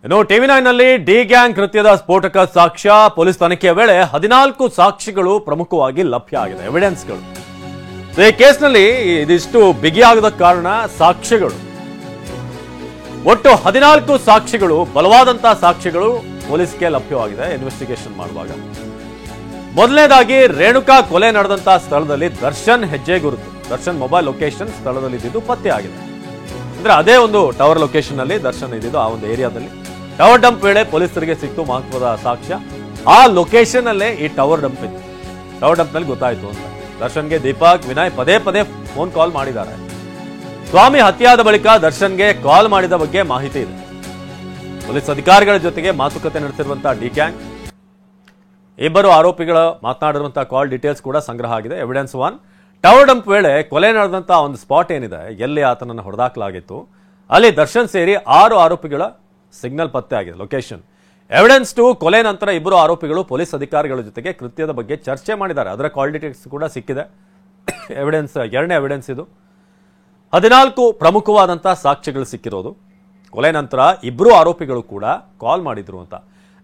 ಇನ್ನು ಟಿವಿ9 ನಲ್ಲಿ D gang ಕೃತ್ಯದ ಸ್ಫೋಟಕ ಸಾಕ್ಷ್ಯ ಪೊಲೀಸ್ ತನಿಖೆಯ ವೇಳೆ 14 ಸಾಕ್ಷಿಗಳು ಪ್ರಮುಖವಾಗಿ ಲಭ್ಯ ಆಗಿದೆ ಎವಿಡೆನ್ಸ್ಗಳು. ಈ ಕೇಸ್ನಲ್ಲಿ ಇದಿಷ್ಟು ಬಿಗಿಯಾಗದ ಕಾರಣ ಸಾಕ್ಷ್ಯಗಳು ಒಟ್ಟು 14 ಸಾಕ್ಷಿಗಳು ಬಲವಾದಂತಹ ಸಾಕ್ಷಿಗಳು ಪೊಲೀಸ್ಗೆ ಲಭ್ಯವಾಗಿದೆ ಇನ್ವೆಸ್ಟಿಗೇಷನ್ ಮಾಡುವಾಗ. ಮೊದಲನೇದಾಗಿ ರೇಣುಕಾ ಕೊಲೆ ನಡೆದಂತಹ ಸ್ಥಳದಲ್ಲಿ ದರ್ಶನ್ ಹೆಜ್ಜೆ ಗುರುತು, ದರ್ಶನ್ ಮೊಬೈಲ್ ಲೊಕೇಶನ್ ಸ್ಥಳದಲ್ಲಿ ಇದ್ದಿದ್ದು ಪತ್ತೆ ಆಗಿದೆ. ಅಂದ್ರೆ ಅದೇ ಒಂದು ಟವರ್ ಲೊಕೇಶನ್ ಅಲ್ಲಿ ದರ್ಶನ್ ಇದ್ದಿದ್ದು ಆ ಒಂದು ಏರಿಯಾದಲ್ಲಿ. ಟವರ್ ಡಂಪ್ ವೇಳೆ ಪೊಲೀಸರಿಗೆ ಸಿಕ್ತು ಮಹತ್ವದ ಸಾಕ್ಷ್ಯ. ಆ ಲೊಕೇಶನ್ ಅಲ್ಲೇ ಈ ಟವರ್ ಡಂಪ್ ಇತ್ತು. ಟವರ್ ಡಂಪ್ ನಲ್ಲಿ ಗೊತ್ತಾಯ್ತು ಅಂತ ದರ್ಶನ್ಗೆ ದೀಪಕ್ ವಿನಯ್ ಪದೇ ಪದೇ ಫೋನ್ ಕಾಲ್ ಮಾಡಿದ್ದಾರೆ. ಸ್ವಾಮಿ ಹತ್ಯೆಯಾದ ಬಳಿಕ ದರ್ಶನ್ಗೆ ಕಾಲ್ ಮಾಡಿದ ಬಗ್ಗೆ ಮಾಹಿತಿ ಇದೆ. ಪೊಲೀಸ್ ಅಧಿಕಾರಿಗಳ ಜೊತೆಗೆ ಮಾತುಕತೆ ನಡೆಸಿರುವಂತಹ ಡಿ ಗ್ಯಾಂಗ್ ಇಬ್ಬರು ಆರೋಪಿಗಳ ಮಾತನಾಡಿರುವಂತಹ ಕಾಲ್ ಡೀಟೇಲ್ಸ್ ಕೂಡ ಸಂಗ್ರಹ ಆಗಿದೆ. ಎವಿಡೆನ್ಸ್ 1 ಟವರ್ ಡಂಪ್ ವೇಳೆ ಕೊಲೆ ನಡೆದಂತಹ ಒಂದು ಸ್ಪಾಟ್ ಏನಿದೆ, ಎಲ್ಲಿ ಆತನನ್ನು ಹೊಡೆದಾಕಲಾಗಿತ್ತು, ಅಲ್ಲಿ ದರ್ಶನ್ ಸೇರಿ 6 ಆರೋಪಿಗಳ ಸಿಗ್ನಲ್ ಪತ್ತೆ ಆಗಿದೆ ಲೊಕೇಶನ್. ಎವಿಡೆನ್ಸ್ 2 ಕೊಲೆ ನಂತರ ಇಬ್ಬರು ಆರೋಪಿಗಳು ಪೊಲೀಸ್ ಅಧಿಕಾರಿಗಳ ಜೊತೆಗೆ ಕೃತ್ಯದ ಬಗ್ಗೆ ಚರ್ಚೆ ಮಾಡಿದ್ದಾರೆ. ಅದರ ಕಾಲ್ ಡೀಟೇಲ್ಸ್ ಕೂಡ ಸಿಕ್ಕಿದೆ. ಎವಿಡೆನ್ಸ್ 2ನೇ ಎವಿಡೆನ್ಸ್ ಇದು. 14 ಪ್ರಮುಖವಾದಂತಹ ಸಾಕ್ಷ್ಯಗಳು ಸಿಕ್ಕಿರೋದು. ಕೊಲೆ ನಂತರ ಇಬ್ಬರು ಆರೋಪಿಗಳು ಕೂಡ ಕಾಲ್ ಮಾಡಿದ್ರು ಅಂತ.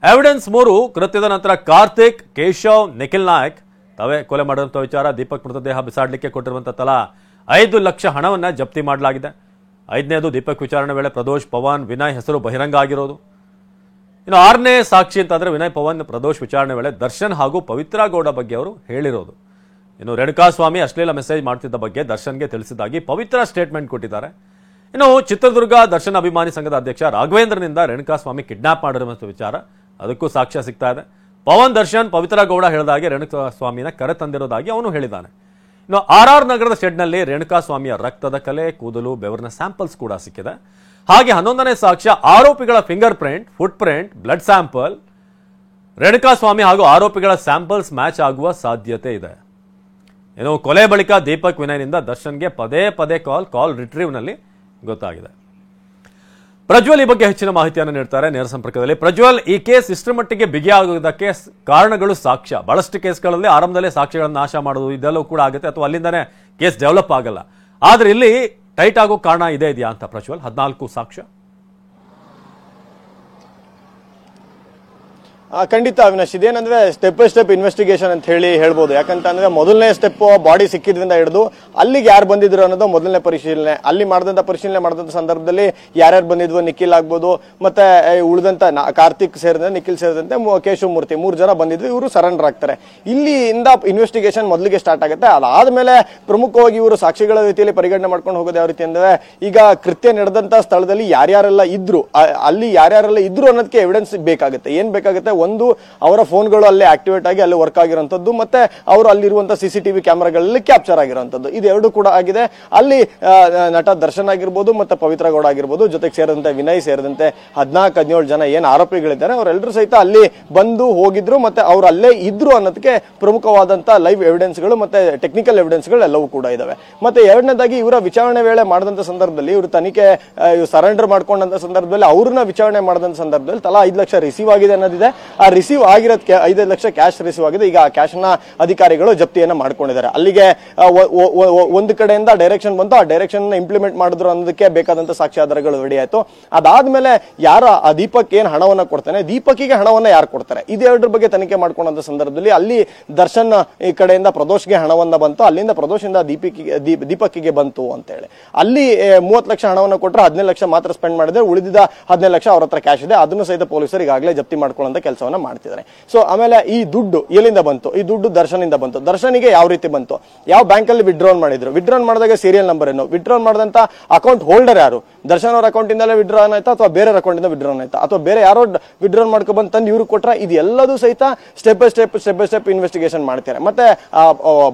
ಎವಿಡೆನ್ಸ್ 3 ಕೃತ್ಯದ ನಂತರ ಕಾರ್ತಿಕ್, ಕೇಶವ್, ನಿಖಿಲ್ ನಾಯಕ್ ತಾವೇ ಕೊಲೆ ಮಾಡಿರುವಂಥ ವಿಚಾರ. ದೀಪಕ್ ಮೃತದೇಹ ಬಿಸಾಡಲಿಕ್ಕೆ ಕೊಟ್ಟಿರುವಂತಹ ತಲಾ 5 ಲಕ್ಷ ಹಣವನ್ನ ಜಪ್ತಿ ಮಾಡಲಾಗಿದೆ. 5ನೇದು ದೀಪಕ್ ವಿಚಾರಣೆ ವೇಳೆ ಪ್ರದೋಷ್, ಪವನ್, ವಿನಯ್ ಹೆಸರು ಬಹಿರಂಗ ಆಗಿರೋದು. ಇನ್ನು 6ನೇ ಸಾಕ್ಷಿ ಅಂತಂದ್ರೆ ವಿನಯ್, ಪವನ್, ಪ್ರದೋಷ್ ವಿಚಾರಣೆ ವೇಳೆ ದರ್ಶನ್ ಹಾಗೂ ಪವಿತ್ರ ಗೌಡ ಬಗ್ಗೆ ಅವರು ಹೇಳಿರೋದು. ಇನ್ನು ರೇಣುಕಾ ಸ್ವಾಮಿ ಅಶ್ಲೀಲ ಮೆಸೇಜ್ ಮಾಡ್ತಿದ್ದ ಬಗ್ಗೆ ದರ್ಶನ್ಗೆ ತಿಳಿಸಿದ್ದಾಗಿ ಪವಿತ್ರ ಸ್ಟೇಟ್ಮೆಂಟ್ ಕೊಟ್ಟಿದ್ದಾರೆ. ಇನ್ನು ಚಿತ್ರದುರ್ಗ ದರ್ಶನ್ ಅಭಿಮಾನಿ ಸಂಘದ ಅಧ್ಯಕ್ಷ ರಾಘವೇಂದ್ರನಿಂದ ರೇಣುಕಾ ಸ್ವಾಮಿ ಕಿಡ್ನಾಪ್ ಮಾಡಿರುವಂಥ ವಿಚಾರ, ಅದಕ್ಕೂ ಸಾಕ್ಷ್ಯ ಸಿಗ್ತಾ ಇದೆ. ಪವನ್, ದರ್ಶನ್, ಪವಿತ್ರ ಗೌಡ ಹೇಳಿದಾಗೆ ರೇಣುಕಾ ಸ್ವಾಮಿನ ಕರೆ ತಂದಿರೋದಾಗಿ ಅವನು ಹೇಳಿದ್ದಾನೆ. ಇನ್ನು RR ನಗರದ ಶೆಡ್ನಲ್ಲಿ ರೇಣುಕಾ ಸ್ವಾಮಿಯ ರಕ್ತದ ಕಲೆ, ಕೂದಲು, ಬೆವರಿನ ಸ್ಯಾಂಪಲ್ಸ್ ಕೂಡ ಸಿಕ್ಕಿದೆ. ಹಾಗೆ 11ನೇ ಸಾಕ್ಷ್ಯ ಆರೋಪಿಗಳ fingerprint, footprint, blood sample, Renuka Swamy ಹಾಗೂ ಆರೋಪಿಗಳ ಸ್ಯಾಂಪಲ್ಸ್ ಮ್ಯಾಚ್ ಆಗುವ ಸಾಧ್ಯತೆ ಇದೆ. ಇನ್ನು ಕೊಲೆ ಬಳಿಕ ದೀಪಕ್ ವಿನಯ್ನಿಂದ ದರ್ಶನ್ಗೆ ಪದೇ ಪದೇ ಕಾಲ್ ರಿಟ್ರೀವ್ ನಲ್ಲಿ ಗೊತ್ತಾಗಿದೆ. ಪ್ರಜ್ವಲ್ ಈ ಬಗ್ಗೆ ಹೆಚ್ಚಿನ ಮಾಹಿತಿಯನ್ನು ನೀಡ್ತಾರೆ ನೇರ ಸಂಪರ್ಕದಲ್ಲಿ. ಪ್ರಜ್ವಲ್, ಈ ಕೇಸ್ ಇಷ್ಟರ ಮಟ್ಟಿಗೆ ಬಿಗಿಯಾಗುವುದಕ್ಕೆ ಕಾರಣಗಳು ಸಾಕ್ಷ್ಯ. ಬಹಳಷ್ಟು ಕೇಸ್ಗಳಲ್ಲಿ ಆರಂಭದಲ್ಲೇ ಸಾಕ್ಷ್ಯಗಳನ್ನು ನಾಶ ಮಾಡೋದು ಇದೆಲ್ಲವೂ ಕೂಡ ಆಗುತ್ತೆ, ಅಥವಾ ಅಲ್ಲಿಂದಾನೇ ಕೇಸ್ ಡೆವಲಪ್ ಆಗಲ್ಲ. ಆದ್ರೆ ಇಲ್ಲಿ ಟೈಟ್ ಆಗೋ ಕಾರಣ ಇದೆಯಾ ಅಂತ ಪ್ರಜ್ವಲ್? 14 ಸಾಕ್ಷ್ಯ. ಖಂಡಿತ ಅವಿನಾಶ್, ಇದೇನಂದ್ರೆ ಸ್ಟೆಪ್ ಬೈ ಸ್ಟೆಪ್ ಇನ್ವೆಸ್ಟಿಗೇಷನ್ ಅಂತ ಹೇಳ್ಬೋದು. ಯಾಕಂತಂದ್ರೆ ಮೊದಲನೇ ಸ್ಟೆಪ್ ಬಾಡಿ ಸಿಕ್ಕಿದ್ರಿಂದ ಹಿಡಿದು ಅಲ್ಲಿಗೆ ಯಾರು ಬಂದಿದ್ರು ಅನ್ನೋದು ಮೊದಲನೇ ಪರಿಶೀಲನೆ. ಅಲ್ಲಿ ಪರಿಶೀಲನೆ ಮಾಡಿದಂತ ಸಂದರ್ಭದಲ್ಲಿ ಯಾರ್ಯಾರು ಬಂದಿದ್ವು, ನಿಖಿಲ್ ಆಗ್ಬೋದು, ಮತ್ತೆ ಉಳಿದಂತ ಕಾರ್ತಿಕ್ ಸೇರಿದಂತೆ, ನಿಖಿಲ್ ಸೇರಿದಂತೆ ಕೇಶವ್ ಮೂರ್ತಿ 3 ಜನ ಬಂದಿದ್ರು. ಇವರು ಸರೆಂಡರ್ ಆಗ್ತಾರೆ. ಇಲ್ಲಿಂದ ಇನ್ವೆಸ್ಟಿಗೇಷನ್ ಮೊದಲಿಗೆ ಸ್ಟಾರ್ಟ್ ಆಗುತ್ತೆ. ಅದಾದ್ಮೇಲೆ ಪ್ರಮುಖವಾಗಿ ಇವರು ಸಾಕ್ಷಿಗಳ ರೀತಿಯಲ್ಲಿ ಪರಿಗಣನೆ ಮಾಡ್ಕೊಂಡು ಹೋಗೋದು ಯಾವ ರೀತಿ ಅಂದ್ರೆ, ಈಗ ಕೃತ್ಯ ನಡೆದಂತ ಸ್ಥಳದಲ್ಲಿ ಯಾರ್ಯಾರೆಲ್ಲ ಇದ್ರು, ಅಲ್ಲಿ ಯಾರ್ಯಾರೆಲ್ಲ ಇದ್ರು ಅನ್ನೋದಕ್ಕೆ ಎವಿಡೆನ್ಸ್ ಬೇಕಾಗುತ್ತೆ. ಏನ್ ಬೇಕಾಗುತ್ತೆ? ಒಂದು, ಅವರ ಫೋನ್ಗಳು ಅಲ್ಲೇ ಆಕ್ಟಿವೇಟ್ ಆಗಿ ಅಲ್ಲಿ ವರ್ಕ್ ಆಗಿರುವಂತದ್ದು, ಮತ್ತೆ ಅವರು ಅಲ್ಲಿರುವಂತಹ CCTV ಕ್ಯಾಮೆರಾಗಳಲ್ಲಿ ಕ್ಯಾಪ್ಚರ್ ಆಗಿರುವಂತದ್ದು, ಇದೆರಡು ಕೂಡ ಆಗಿದೆ. ಅಲ್ಲಿ ನಟ ದರ್ಶನ್ ಆಗಿರ್ಬೋದು, ಮತ್ತೆ ಪವಿತ್ರ ಗೌಡ ಆಗಿರ್ಬೋದು, ಜೊತೆಗೆ ಸೇರಿದಂತೆ ವಿನಯ್ ಸೇರಿದಂತೆ 14-17 ಜನ ಏನ್ ಆರೋಪಿಗಳಿದ್ದಾರೆ ಅವರೆಲ್ಲರೂ ಸಹಿತ ಅಲ್ಲಿ ಬಂದು ಹೋಗಿದ್ರು, ಮತ್ತೆ ಅವರು ಅಲ್ಲೇ ಇದ್ರು ಅನ್ನೋದಕ್ಕೆ ಪ್ರಮುಖವಾದಂತಹ ಲೈವ್ ಎವಿಡೆನ್ಸ್ಗಳು ಮತ್ತೆ ಟೆಕ್ನಿಕಲ್ ಎವಿಡೆನ್ಸ್ಗಳು ಎಲ್ಲವೂ ಕೂಡ ಇದಾವೆ. ಮತ್ತೆ ಎರಡನೇದಾಗಿ ಇವರ ವಿಚಾರಣೆ ವೇಳೆ ಮಾಡಿದಂತ ಸಂದರ್ಭದಲ್ಲಿ, ಇವರು ತನಿಖೆ ಸರೆಂಡರ್ ಮಾಡ್ಕೊಂಡಂತ ಸಂದರ್ಭದಲ್ಲಿ, ಅವ್ರನ್ನ ವಿಚಾರಣೆ ಮಾಡಿದಂತ ಸಂದರ್ಭದಲ್ಲಿ ತಲಾ 5 ಲಕ್ಷ ರಿಸೀವ್ ಆಗಿದೆ ಅನ್ನೋದಿದೆ. ಆ ರಿಸೀವ್ ಆಗಿರೋದಕ್ಕೆ 5 ಲಕ್ಷ ಕ್ಯಾಶ್ ರಿಸೀವ್ ಆಗಿದೆ. ಈಗ ಆ ಕ್ಯಾಶ್ ನ ಅಧಿಕಾರಿಗಳು ಜಪ್ತಿಯನ್ನ ಮಾಡ್ಕೊಂಡಿದ್ದಾರೆ. ಅಲ್ಲಿಗೆ ಒಂದು ಕಡೆಯಿಂದ ಡೈರೆಕ್ಷನ್ ಬಂತು, ಆ ಡೈರೆಕ್ಷನ್ ಇಂಪ್ಲಿಮೆಂಟ್ ಮಾಡಿದ್ರು ಅನ್ನೋದಕ್ಕೆ ಬೇಕಾದಂತ ಸಾಕ್ಷ್ಯಾಧಾರಗಳು ರೆಡಿ ಆಯ್ತು. ಅದಾದ್ಮೇಲೆ ಯಾರ ದೀಪಕ್ ಏನ್ ಹಣವನ್ನ ಕೊಡ್ತಾನೆ, ದೀಪಕ್ಕಿಗೆ ಹಣವನ್ನ ಯಾರು ಕೊಡ್ತಾರೆ, ಇದೆರಡರ ಬಗ್ಗೆ ತನಿಖೆ ಮಾಡ್ಕೊಂಡಂತ ಸಂದರ್ಭದಲ್ಲಿ ಅಲ್ಲಿ ದರ್ಶನ್ ಈ ಕಡೆಯಿಂದ ಪ್ರದೋಷ್ಗೆ ಹಣವನ್ನ ಬಂತು, ಅಲ್ಲಿಂದ ಪ್ರದೋಷಿಂದ ದೀಪಕ್ಕಿಗೆ ಬಂತು ಅಂತ ಹೇಳಿ ಅಲ್ಲಿ 30 ಲಕ್ಷ ಹಣವನ್ನ ಕೊಟ್ಟರೆ 15 ಲಕ್ಷ ಮಾತ್ರ ಸ್ಪೆಂಡ್ ಮಾಡಿದ್ರೆ, ಉಳಿದಿದ್ದ 15 ಲಕ್ಷ ಅವ್ರ ಹತ್ರ ಕ್ಯಾಶ್ ಇದೆ. ಅದನ್ನು ಸಹಿತ ಪೊಲೀಸರು ಈಗಾಗಲೇ ಜಪ್ತಿ ಮಾಡ್ಕೊಳ್ಳುವಂತ ಕೆಲಸವನ್ನ ಮಾಡ್ತಿದ್ದಾರೆ. ಸೊ ಆಮೇಲೆ ಈ ದುಡ್ಡು ಎಲ್ಲಿಂದ ಬಂತು? ಈ ದುಡ್ಡು ದರ್ಶನ್ ಇಂದ ಬಂತು. ದರ್ಶನಿಗೆ ಯಾವ ರೀತಿ ಬಂತು, ಯಾವ ಬ್ಯಾಂಕ್ ಅಲ್ಲಿ ವಿಡ್ರಾನ್ ಮಾಡಿದ್ರು, ವಿಡ್ರಾನ್ ಮಾಡಿದಾಗ ಸೀರಿಯಲ್ ನಂಬರ್ ಏನು, ವಿಡ್ರಾನ್ ಮಾಡಿದಂತ ಅಕೌಂಟ್ ಹೋಲ್ಡರ್ ಯಾರು, ದರ್ಶನ್ ಅವರ ಅಕೌಂಟ್ ಇಂದಲೇ ವಿಡ್ರಾನ್ ಆಯ್ತಾ ಅಥವಾ ಬೇರೆ ಅಕೌಂಟ್ ಇಂದ ವಿಡ್ರಾನ್ ಆಯ್ತಾ ಅಥವಾ ಬೇರೆ ಯಾರೋ ವಿಡ್ರಾನ್ ಮಾಡ್ಕೊ ಬಂದು ತಂದು ಇವ್ರು ಕೊಟ್ರ, ಇದು ಎಲ್ಲದೂ ಸಹಿತ ಸ್ಟೆಪ್ ಬೈ ಸ್ಟೆಪ್ ಇನ್ವೆಸ್ಟಿಗೇಷನ್ ಮಾಡ್ತಾರೆ. ಮತ್ತೆ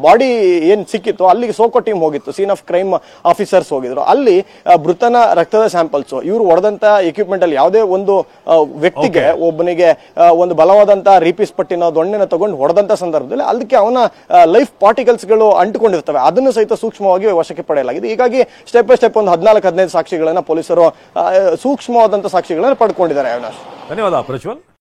ಬಾಡಿ ಏನ್ ಸಿಕ್ಕಿತ್ತು ಅಲ್ಲಿಗೆ ಸೋಕೋ ಟೀಮ್ ಹೋಗಿತ್ತು, ಸೀನ್ ಆಫ್ ಕ್ರೈಮ್ ಆಫೀಸರ್ಸ್ ಹೋಗಿದ್ರು. ಅಲ್ಲಿ ಮೃತನ ರಕ್ತದ ಸ್ಯಾಂಪಲ್ಸ್, ಇವರು ಹೊಡೆದಂತ ಎಕ್ವಿಪ್ಮೆಂಟ್ ಅಲ್ಲಿ ಯಾವುದೇ ಒಂದು ವ್ಯಕ್ತಿಗೆ ಒಬ್ಬನಿಗೆ ಒಂದು ಬಲವಾದಂತಹ ರೀಪಿಸ್ ಪಟ್ಟಿನ ದೊಣ್ಣೆನ ತಗೊಂಡು ಹೊಡೆದಂತ ಸಂದರ್ಭದಲ್ಲಿ ಅದಕ್ಕೆ ಅವನ ಲೈಫ್ ಪಾರ್ಟಿಕಲ್ಸ್ ಗಳು ಅಂಟಿಕೊಂಡಿರ್ತವೆ. ಅದನ್ನು ಸಹಿತ ಸೂಕ್ಷ್ಮವಾಗಿ ವಶಕ್ಕೆ ಪಡೆಯಲಾಗಿದೆ. ಹೀಗಾಗಿ ಸ್ಟೆಪ್ ಬೈ ಸ್ಟೆಪ್ ಒಂದು 14-15 ಸಾಕ್ಷಿಗಳನ್ನ ಪೊಲೀಸರು ಸೂಕ್ಷ್ಮವಾದಂತಹ ಸಾಕ್ಷಿಗಳನ್ನ ಪಡ್ಕೊಂಡಿದ್ದಾರೆ. ಧನ್ಯವಾದ ಪ್ರಜ್ವಲ್.